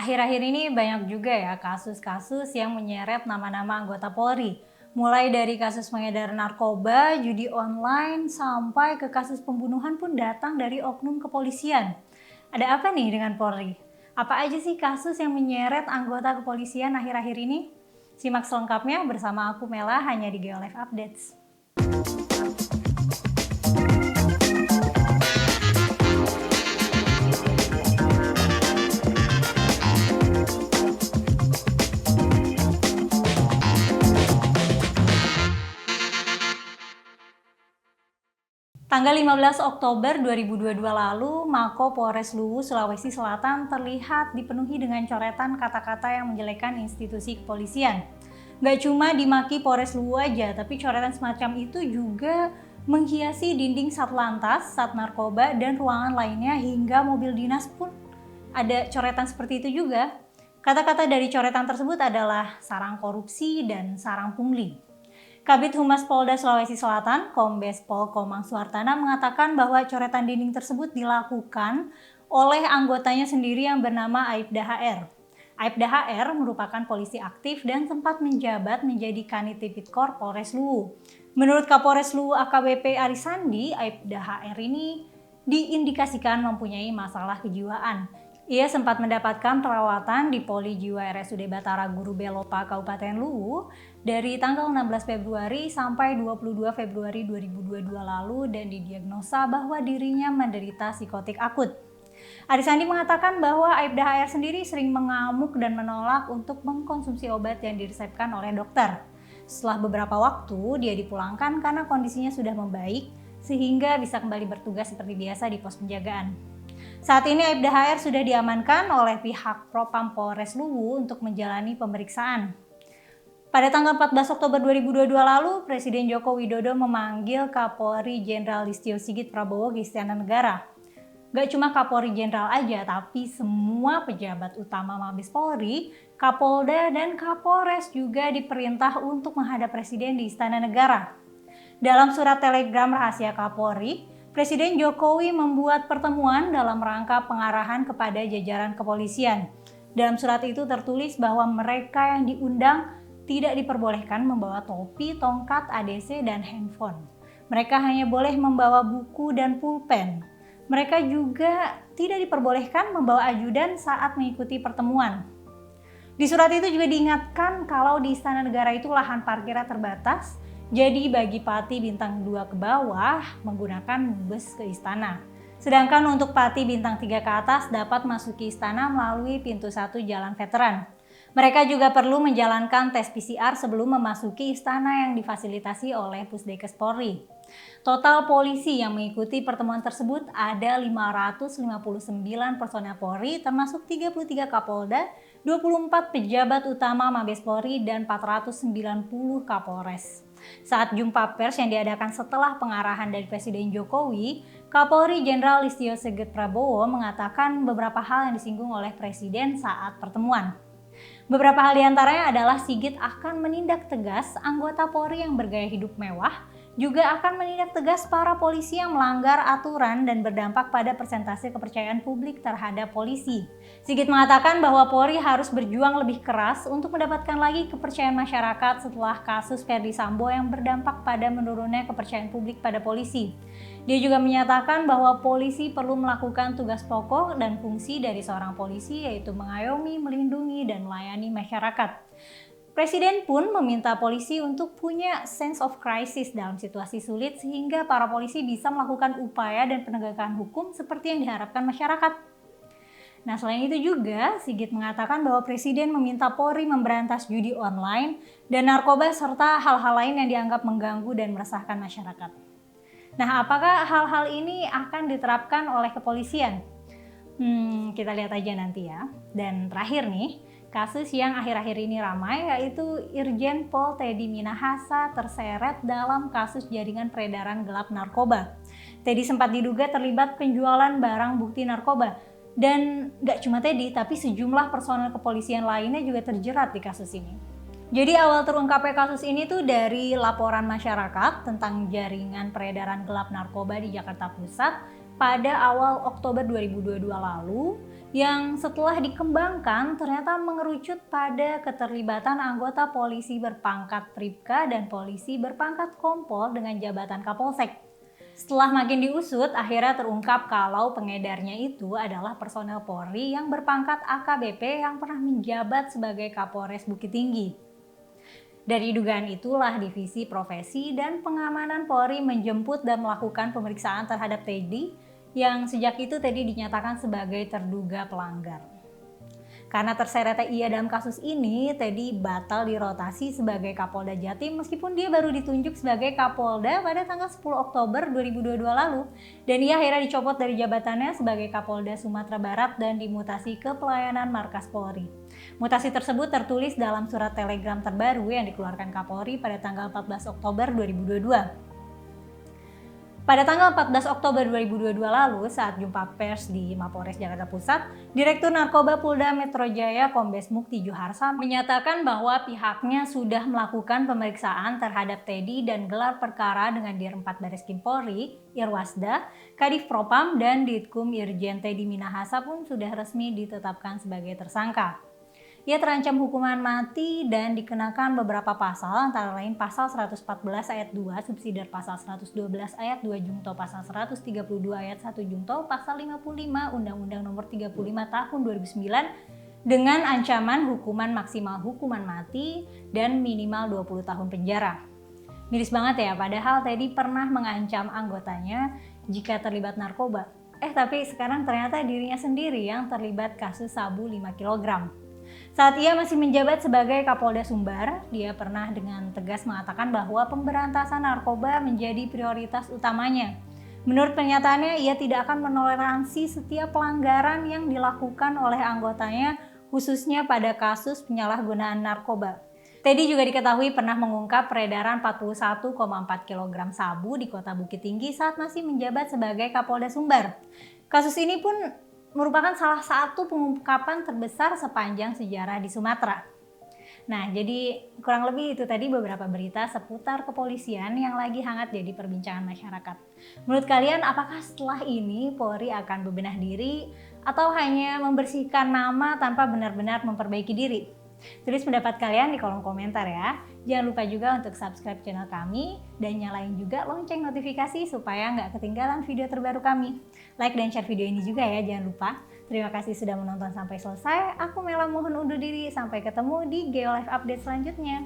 Akhir-akhir ini banyak juga ya kasus-kasus yang menyeret nama-nama anggota Polri. Mulai dari kasus pengedar narkoba, judi online, sampai ke kasus pembunuhan pun datang dari oknum kepolisian. Ada apa nih dengan Polri? Apa aja sih kasus yang menyeret anggota kepolisian akhir-akhir ini? Simak selengkapnya bersama aku Mela hanya di Geolive Updates. Tanggal 15 Oktober 2022 lalu, Mako Polres Luwu, Sulawesi Selatan terlihat dipenuhi dengan coretan kata-kata yang menjelekkan institusi kepolisian. Gak cuma dimaki Polres Luwu aja, tapi coretan semacam itu juga menghiasi dinding Satlantas, Sat Narkoba, dan ruangan lainnya hingga mobil dinas pun ada coretan seperti itu juga. Kata-kata dari coretan tersebut adalah sarang korupsi dan sarang pungli. Kabid Humas Polda Sulawesi Selatan, Kombes Pol Komang Suhartana mengatakan bahwa coretan dinding tersebut dilakukan oleh anggotanya sendiri yang bernama Aibda HR. Aibda HR merupakan polisi aktif dan sempat menjabat menjadi Kanit Tipikor Polres Luwu. Menurut Kapolres Luwu AKBP Arisandi, Aibda HR ini diindikasikan mempunyai masalah kejiwaan. Ia sempat mendapatkan perawatan di Poli Jiwa RSUD Batara Guru Belopa Kabupaten Luwu dari tanggal 16 Februari sampai 22 Februari 2022 lalu dan didiagnosa bahwa dirinya menderita psikotik akut. Arisandi mengatakan bahwa Aibda HR sendiri sering mengamuk dan menolak untuk mengkonsumsi obat yang diresepkan oleh dokter. Setelah beberapa waktu, dia dipulangkan karena kondisinya sudah membaik sehingga bisa kembali bertugas seperti biasa di pos penjagaan. Saat ini Aibda HR sudah diamankan oleh pihak Propam Polres Luwu untuk menjalani pemeriksaan. Pada tanggal 14 Oktober 2022 lalu, Presiden Joko Widodo memanggil Kapolri Jenderal Listio Sigit Prabowo ke Istana Negara. Gak cuma Kapolri Jenderal aja, tapi semua pejabat utama Mabes Polri, Kapolda, dan Kapolres juga diperintah untuk menghadap Presiden di Istana Negara. Dalam surat telegram rahasia Kapolri, Presiden Jokowi membuat pertemuan dalam rangka pengarahan kepada jajaran kepolisian. Dalam surat itu tertulis bahwa mereka yang diundang tidak diperbolehkan membawa topi, tongkat, ADC, dan handphone. Mereka hanya boleh membawa buku dan pulpen. Mereka juga tidak diperbolehkan membawa ajudan saat mengikuti pertemuan. Di surat itu juga diingatkan kalau di Istana Negara itu lahan parkirnya terbatas, jadi bagi Pati Bintang 2 ke bawah menggunakan bus ke istana. Sedangkan untuk Pati Bintang 3 ke atas dapat masuki istana melalui pintu 1 Jalan Veteran. Mereka juga perlu menjalankan tes PCR sebelum memasuki istana yang difasilitasi oleh Pusdekes Polri. Total polisi yang mengikuti pertemuan tersebut ada 559 personel Polri termasuk 33 Kapolda, 24 pejabat utama Mabes Polri, dan 490 Kapolres. Saat jumpa pers yang diadakan setelah pengarahan dari Presiden Jokowi, Kapolri Jenderal Listio Sigit Prabowo mengatakan beberapa hal yang disinggung oleh Presiden saat pertemuan. Beberapa hal diantaranya adalah Sigit akan menindak tegas anggota Polri yang bergaya hidup mewah, juga akan menindak tegas para polisi yang melanggar aturan dan berdampak pada persentase kepercayaan publik terhadap polisi. Sigit mengatakan bahwa Polri harus berjuang lebih keras untuk mendapatkan lagi kepercayaan masyarakat setelah kasus Ferdy Sambo yang berdampak pada menurunnya kepercayaan publik pada polisi. Dia juga menyatakan bahwa polisi perlu melakukan tugas pokok dan fungsi dari seorang polisi, yaitu mengayomi, melindungi, dan melayani masyarakat. Presiden pun meminta polisi untuk punya sense of crisis dalam situasi sulit sehingga para polisi bisa melakukan upaya dan penegakan hukum seperti yang diharapkan masyarakat. Nah, selain itu juga Sigit mengatakan bahwa Presiden meminta Polri memberantas judi online dan narkoba serta hal-hal lain yang dianggap mengganggu dan meresahkan masyarakat. Nah, apakah hal-hal ini akan diterapkan oleh kepolisian? Kita lihat aja nanti ya. Dan terakhir nih, kasus yang akhir-akhir ini ramai yaitu Irjen Pol Teddy Minahasa terseret dalam kasus jaringan peredaran gelap narkoba. Teddy sempat diduga terlibat penjualan barang bukti narkoba. Dan gak cuma Teddy, tapi sejumlah personel kepolisian lainnya juga terjerat di kasus ini. Jadi awal terungkapnya kasus ini tuh dari laporan masyarakat tentang jaringan peredaran gelap narkoba di Jakarta Pusat pada awal Oktober 2022 lalu. yang setelah dikembangkan ternyata mengerucut pada keterlibatan anggota polisi berpangkat Pripka dan polisi berpangkat Kompol dengan jabatan Kapolsek. Setelah makin diusut, akhirnya terungkap kalau pengedarnya itu adalah personel Polri yang berpangkat AKBP yang pernah menjabat sebagai Kapolres Bukit Tinggi. Dari dugaan itulah Divisi Profesi dan Pengamanan Polri menjemput dan melakukan pemeriksaan terhadap Teddy yang sejak itu Teddy dinyatakan sebagai terduga pelanggar. Karena terseretnya ia dalam kasus ini, Teddy batal dirotasi sebagai Kapolda Jatim meskipun dia baru ditunjuk sebagai Kapolda pada tanggal 10 Oktober 2022 lalu. Dan ia akhirnya dicopot dari jabatannya sebagai Kapolda Sumatera Barat dan dimutasi ke pelayanan Markas Polri. Mutasi tersebut tertulis dalam surat telegram terbaru yang dikeluarkan Kapolri pada tanggal 14 Oktober 2022. Pada tanggal 14 Oktober 2022 lalu, saat jumpa pers di Mapolres Jakarta Pusat, Direktur Narkoba Polda Metro Jaya Kombes Mukti Juharsa menyatakan bahwa pihaknya sudah melakukan pemeriksaan terhadap Teddy dan gelar perkara dengan Dir 4 Bareskrim Polri, Irwasda, Kadif Propam, dan Ditkum Irjen Teddy Minahasa pun sudah resmi ditetapkan sebagai tersangka. Ia terancam hukuman mati dan dikenakan beberapa pasal, antara lain pasal 114 ayat 2 subsidiar pasal 112 ayat 2 jungto pasal 132 ayat 1 jungto pasal 55 Undang-Undang Nomor 35 Tahun 2009 dengan ancaman hukuman maksimal hukuman mati dan minimal 20 tahun penjara. Miris banget ya, padahal Teddy pernah mengancam anggotanya jika terlibat narkoba. Tapi sekarang ternyata dirinya sendiri yang terlibat kasus sabu 5 kg. Saat ia masih menjabat sebagai Kapolda Sumbar, dia pernah dengan tegas mengatakan bahwa pemberantasan narkoba menjadi prioritas utamanya. Menurut pernyataannya, ia tidak akan menoleransi setiap pelanggaran yang dilakukan oleh anggotanya, khususnya pada kasus penyalahgunaan narkoba. Teddy juga diketahui pernah mengungkap peredaran 41,4 kg sabu di Kota Bukit Tinggi saat masih menjabat sebagai Kapolda Sumbar. Kasus ini pun merupakan salah satu pengungkapan terbesar sepanjang sejarah di Sumatera. Nah, jadi kurang lebih itu tadi beberapa berita seputar kepolisian yang lagi hangat jadi perbincangan masyarakat. Menurut kalian, apakah setelah ini Polri akan bebenah diri atau hanya membersihkan nama tanpa benar-benar memperbaiki diri? Tulis pendapat kalian di kolom komentar ya. Jangan lupa juga untuk subscribe channel kami dan nyalain juga lonceng notifikasi supaya nggak ketinggalan video terbaru kami. Like dan share video ini juga ya, jangan lupa. Terima kasih sudah menonton sampai selesai. Aku Mela mohon undur diri. Sampai ketemu di Geolive Update selanjutnya.